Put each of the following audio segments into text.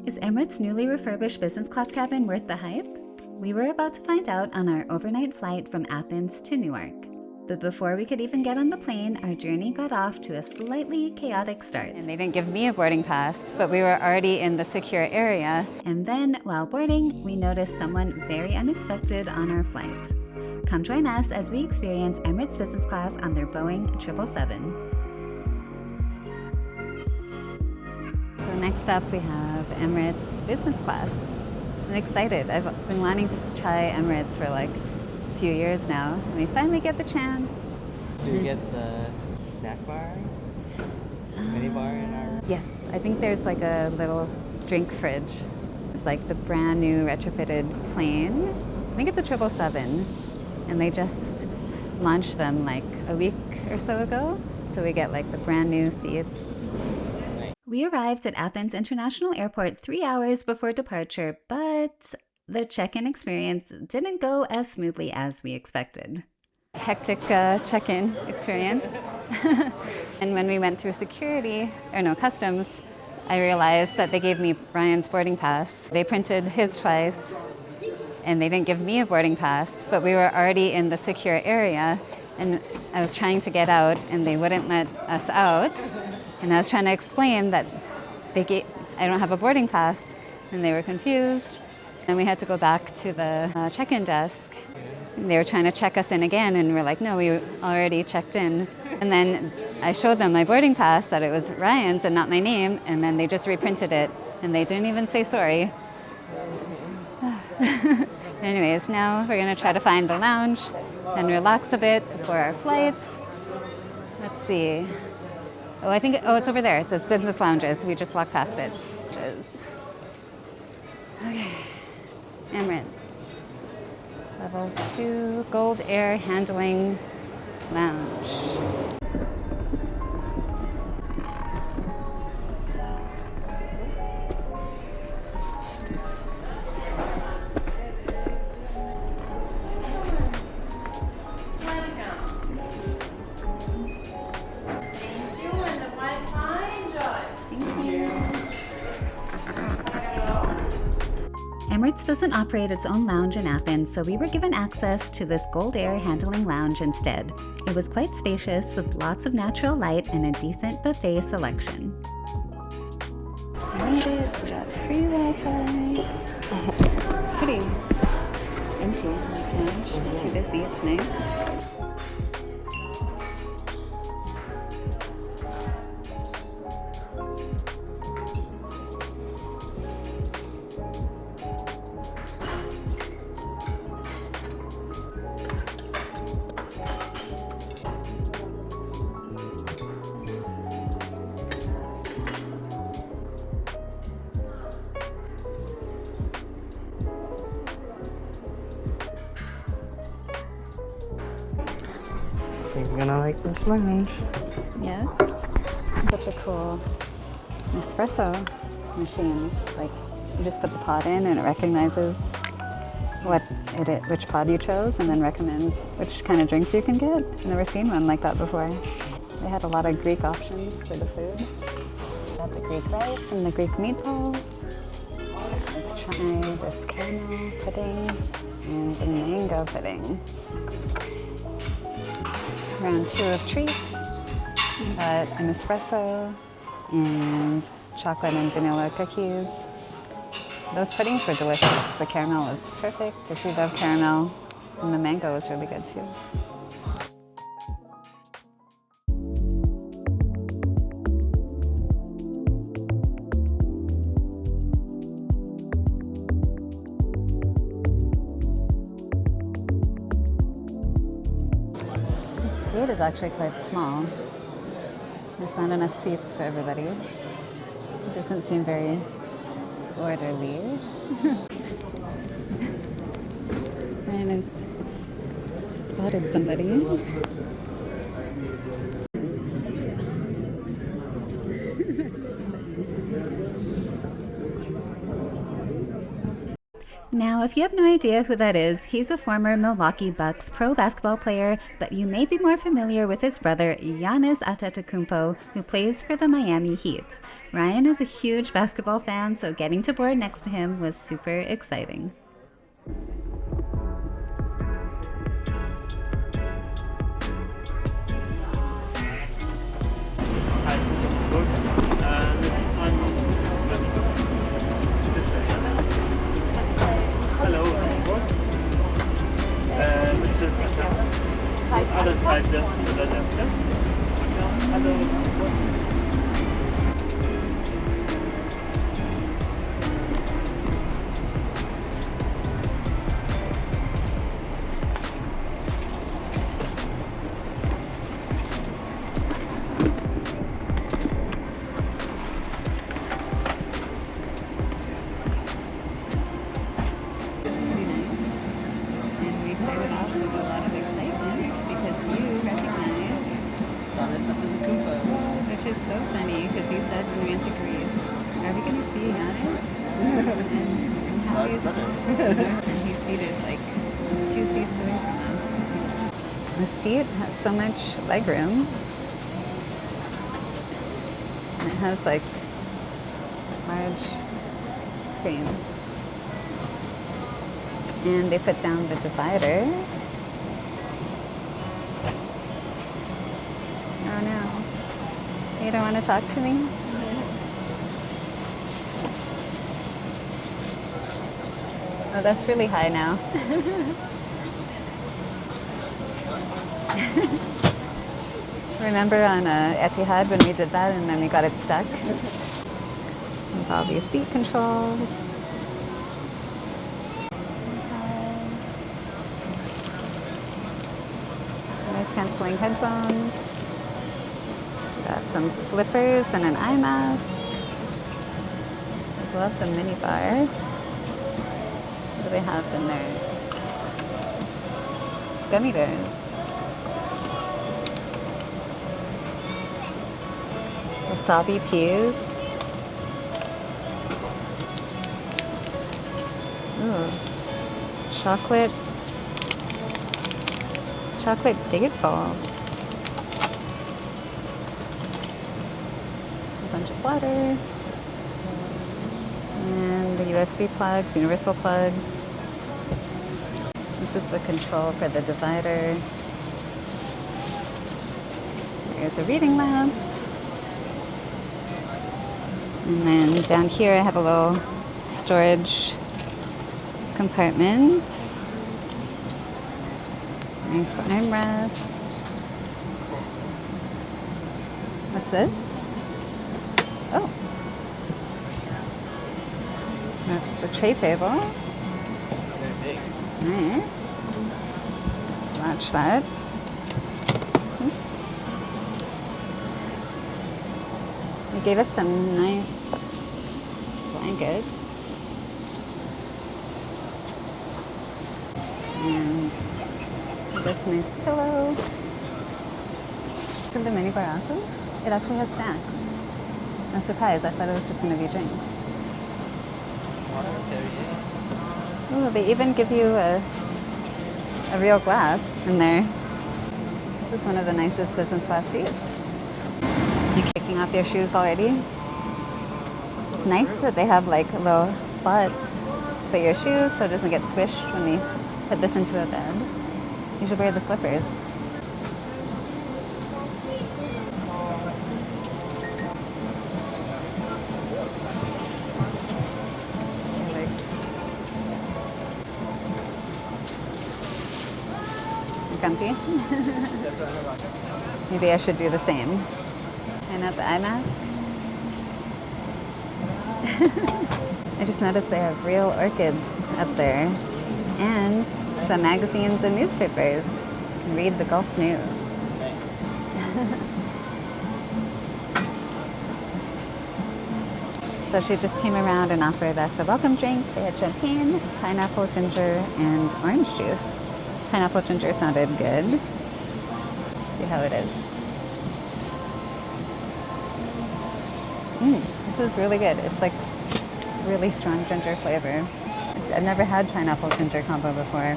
Is Emirates' newly refurbished business class cabin worth the hype? We were about to find out on our overnight flight from Athens to Newark. But before we could even get on the plane, our journey got off to a slightly chaotic start. And they didn't give me a boarding pass, but we were already in the secure area. And then, while boarding, we noticed someone very unexpected on our flight. Come join us as we experience Emirates Business Class on their Boeing 777. So next up we have Emirates Business Class. I'm excited. I've been wanting to try Emirates for like a few years now, and we finally get the chance. Do you get the snack bar? Mini bar in our... Yes, I think there's like a little drink fridge. It's like the brand new retrofitted plane. I think it's a 777, and they just launched them like a week or so ago. So we get like the brand new seats. We arrived at Athens International Airport 3 hours before departure, but the check-in experience didn't go as smoothly as we expected. Hectic check-in experience. And when we went through customs, I realized that they gave me Ryan's boarding pass. They printed his twice, and they didn't give me a boarding pass, but we were already in the secure area, and I was trying to get out, and they wouldn't let us out. And I was trying to explain that I don't have a boarding pass, and they were confused. And we had to go back to the check-in desk. And they were trying to check us in again, and we're like, no, we already checked in. And then I showed them my boarding pass, that it was Ryan's and not my name, and then they just reprinted it, and they didn't even say sorry. Anyways, now we're gonna try to find the lounge and relax a bit before our flight. Let's see. Oh, it's over there. It says business lounges. We just walked past it. Okay. Emirates. Level 2, Goldair handling lounge. Emirates doesn't operate its own lounge in Athens, so we were given access to this Goldair handling lounge instead. It was quite spacious with lots of natural light and a decent buffet selection. We made it. We got free Wi-Fi. It's pretty empty. Not too busy. It's nice. I think you're gonna like this lounge. Yeah. Such a cool espresso machine. Like, you just put the pod in and it recognizes which pod you chose, and then recommends which kind of drinks you can get. I've never seen one like that before. They had a lot of Greek options for the food. Got the Greek rice and the Greek meatballs. Let's try this caramel pudding and a mango pudding. Round 2 of treats. Got an espresso and chocolate and vanilla cookies. Those puddings were delicious. The caramel was perfect, because we love caramel, and the mango was really good too. This gate is actually quite small. There's not enough seats for everybody. It doesn't seem very orderly. Ryan has spotted somebody. Now, if you have no idea who that is, he's a former Milwaukee Bucks pro basketball player, but you may be more familiar with his brother Giannis Antetokounmpo, who plays for the Miami Heat. Ryan is a huge basketball fan, so getting to board next to him was super exciting. Other side, the left. Hello. Which is so funny because you said when we went to Greece, are we going to see Giannis? and how and he's seated like 2 seats away from us. The seat has so much legroom. And it has like large screen. And they put down the divider. Oh no. You don't want to talk to me? Oh, that's really high now. Remember on Etihad when we did that and then we got it stuck? With all these seat controls. Noise cancelling headphones. Got some slippers and an eye mask. I love the mini bar. What do they have in there? Gummy bears. Wasabi peas. Ooh. Chocolate date balls. A bunch of water. And the USB plugs, universal plugs. This is the control for the divider. There's a reading lamp. And then down here I have a little storage compartment. Nice armrest. What's this? Oh. That's the tray table. Nice. Latch that. They gave us some nice blankets. And this nice pillow. Isn't the minibar awesome? It actually has snacks. I'm surprised. I thought it was just going to be drinks. Ooh, they even give you a real glass in there. This is one of the nicest business class seats. You kicking off your shoes already? It's nice that they have like a little spot to put your shoes so it doesn't get squished when we put this into a bed. You should wear the slippers. Comfy. Maybe I should do the same. And not the eye mask. I just noticed they have real orchids up there and some magazines and newspapers. You can read the Gulf News. So she just came around and offered us a welcome drink. They had champagne, pineapple, ginger, and orange juice. Pineapple ginger sounded good. Let's see how it is. This is really good. It's like really strong ginger flavor. I've never had pineapple ginger combo before.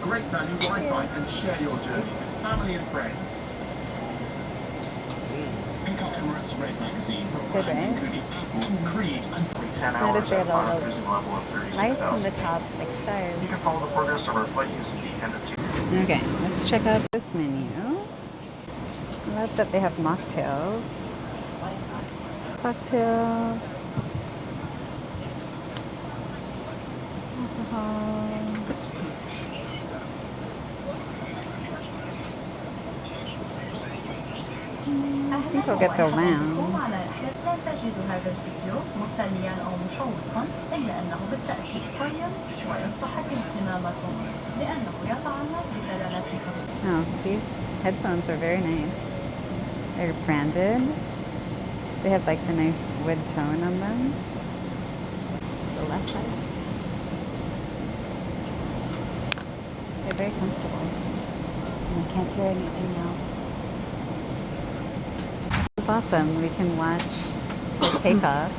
Great value Wi-Fi and share your journey with family and friends. Pick up Emirates Red magazine from Good, brands right? including Apple, Creed, and Notice they have all the lights on the top, like stars. You can follow the progress of our flight using the end of Okay, let's check out this menu. I love that they have mocktails. Cocktails. Alcohol. I think I'll get the lamb. لا تجد هذا الفيديو مسليا أو مشوقا إلا أنه بالتأكيد قيم ويستحق اهتمامكم لأنه يتعلق بسلامتكم. Oh, these headphones are very nice. They're branded. They have like the nice wood tone on them. This is the left side. They're very comfortable. And I can't hear anything now. This is awesome. We can watch the takeoff.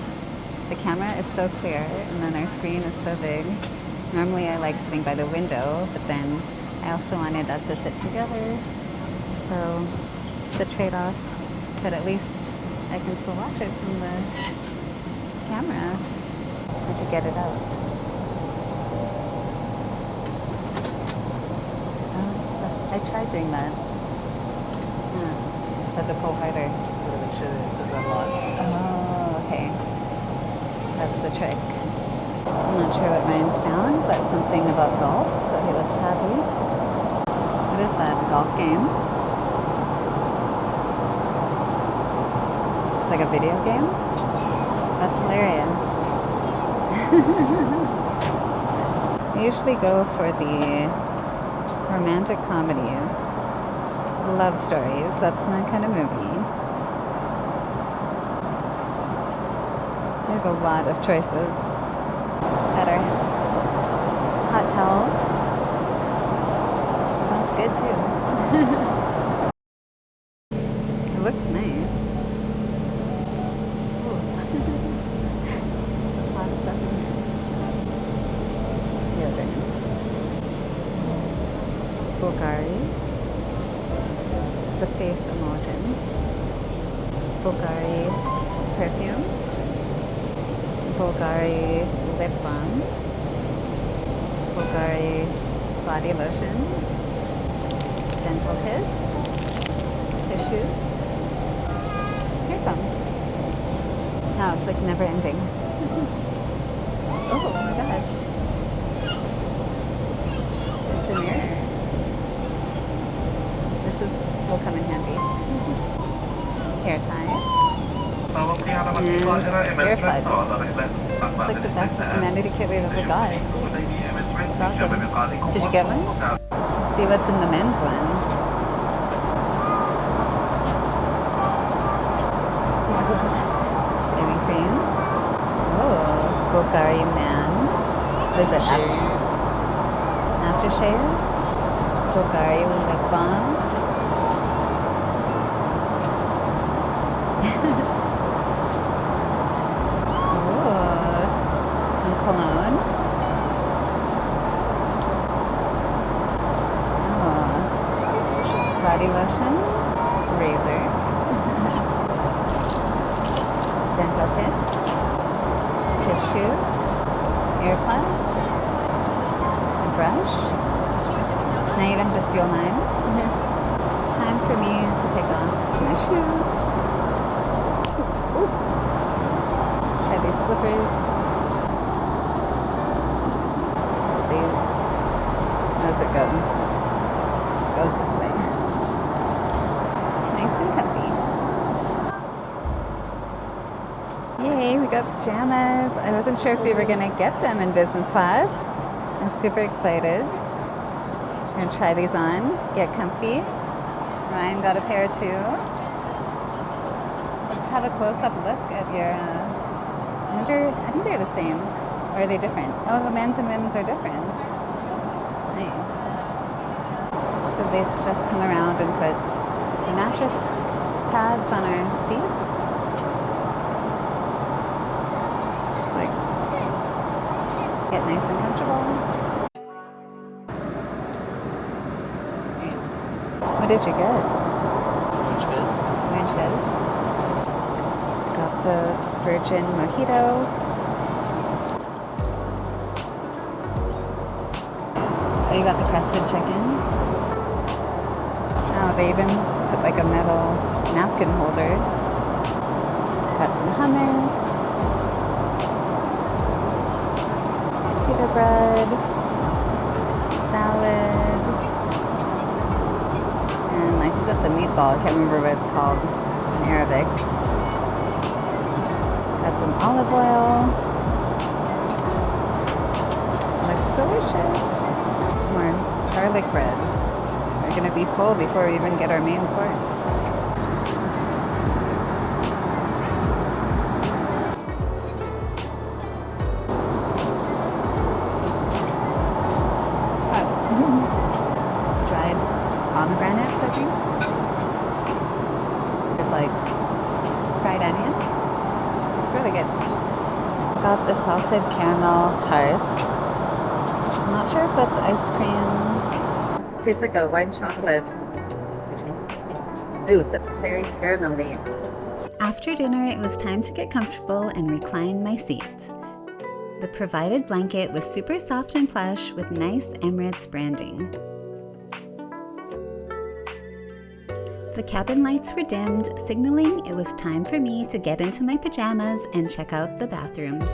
The camera is so clear and then our screen is so big. Normally I like sitting by the window, but then I also wanted us to sit together. So it's a trade-off, but at least I can still watch it from the camera. Once you get it out. I tried doing that. You're such a pull harder. Make sure it says unlock. Oh, okay. That's the trick. I'm not sure what Ryan's found, but something about golf, so he looks happy. What is that, a golf game? It's like a video game? That's hilarious. I usually go for the romantic comedies, love stories. That's my kind of movie. They have a lot of choices. Got our hot towels. Smells good too. It looks nice. Ooh. A lot of stuff in here. Deodorant. Bulgari. It's a face emulsion. Bulgari perfume. Bulgari lip balm. Bulgari body lotion. Dental kit. Tissues. Here you come. Oh, it's like never ending. Oh my gosh. It's a mirror. Will come in handy. Hair tie. And earbuds. It's like the best amenity kit we've ever got. It's awesome. Did you get one? Let's see what's in the men's one. Shaving cream. Oh, Bulgari man. What is it? Aftershave? Bulgari lip balm. Cologne. Oh. Body lotion. Razor. Dental kit. Tissue. Earplugs. A brush. Now you don't have to steal mine. Time for me to take off my shoes. Ooh. Try these slippers. How does it go? It goes this way. Nice and comfy. Yay, we got pajamas. I wasn't sure if we were gonna get them in business class. I'm super excited. I'm gonna try these on, get comfy. Ryan got a pair too. Let's have a close-up look at your, I think they're the same. Or are they different? Oh, the men's and women's are different. Nice. So they just come around and put the mattress pads on our seats. It's like Get nice and comfortable. What did you get? Orange fizz. Orange fizz. Got the virgin mojito. Oh, you got the crusted chicken. Oh, they even put like a metal napkin holder. Got some hummus. Pita bread. Salad. And I think that's a meatball. I can't remember what it's called in Arabic. Got some olive oil. Looks delicious. Some more garlic bread. We're gonna be full before we even get our main course. Dried pomegranates, I think. There's like fried onions. It's really good. Got the salted caramel tarts. I'm not sure if that's ice cream. It tastes like a white chocolate. Ooh, so it's very caramelly. After dinner, it was time to get comfortable and recline my seat. The provided blanket was super soft and plush with nice Emirates branding. The cabin lights were dimmed, signaling it was time for me to get into my pajamas and check out the bathrooms.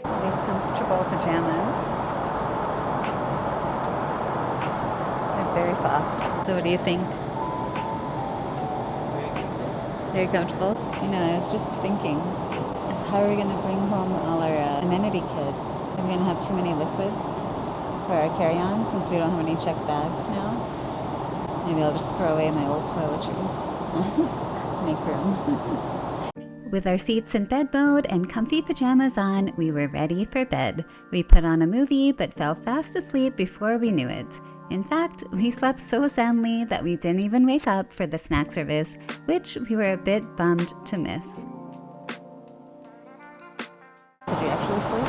These comfortable pajamas. They're very soft. So what do you think? Very comfortable? You know, I was just thinking, how are we going to bring home all our amenity kit? Are we going to have too many liquids for our carry-on since we don't have any checked bags now? Maybe I'll just throw away my old toiletries. Make room. With our seats in bed mode and comfy pajamas on, we were ready for bed. We put on a movie but fell fast asleep before we knew it. In fact, we slept so soundly that we didn't even wake up for the snack service, which we were a bit bummed to miss. Did you actually sleep?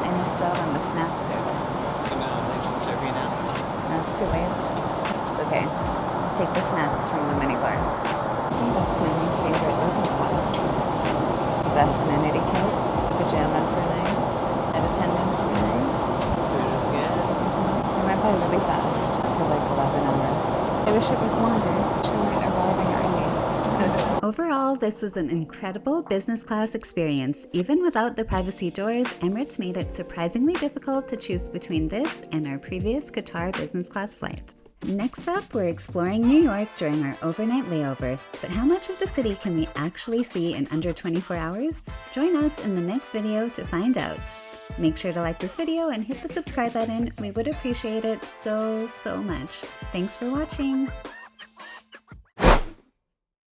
I missed out on the snack service. No, they can serve you now. No, it's too late. It's okay. I'll take the snacks from the minibar. I think that's my new favorite business class. Best amenity kit. Pajamas were nice. And attendance were nice. Food is good. We went by really fast for like 11 hours. I wish it was longer. We weren't arriving early. Overall, this was an incredible business class experience. Even without the privacy doors, Emirates made it surprisingly difficult to choose between this and our previous Qatar business class flight. Next up, we're exploring New York during our overnight layover. But how much of the city can we actually see in under 24 hours? Join us in the next video to find out. Make sure to like this video and hit the subscribe button. We would appreciate it so much. Thanks for watching.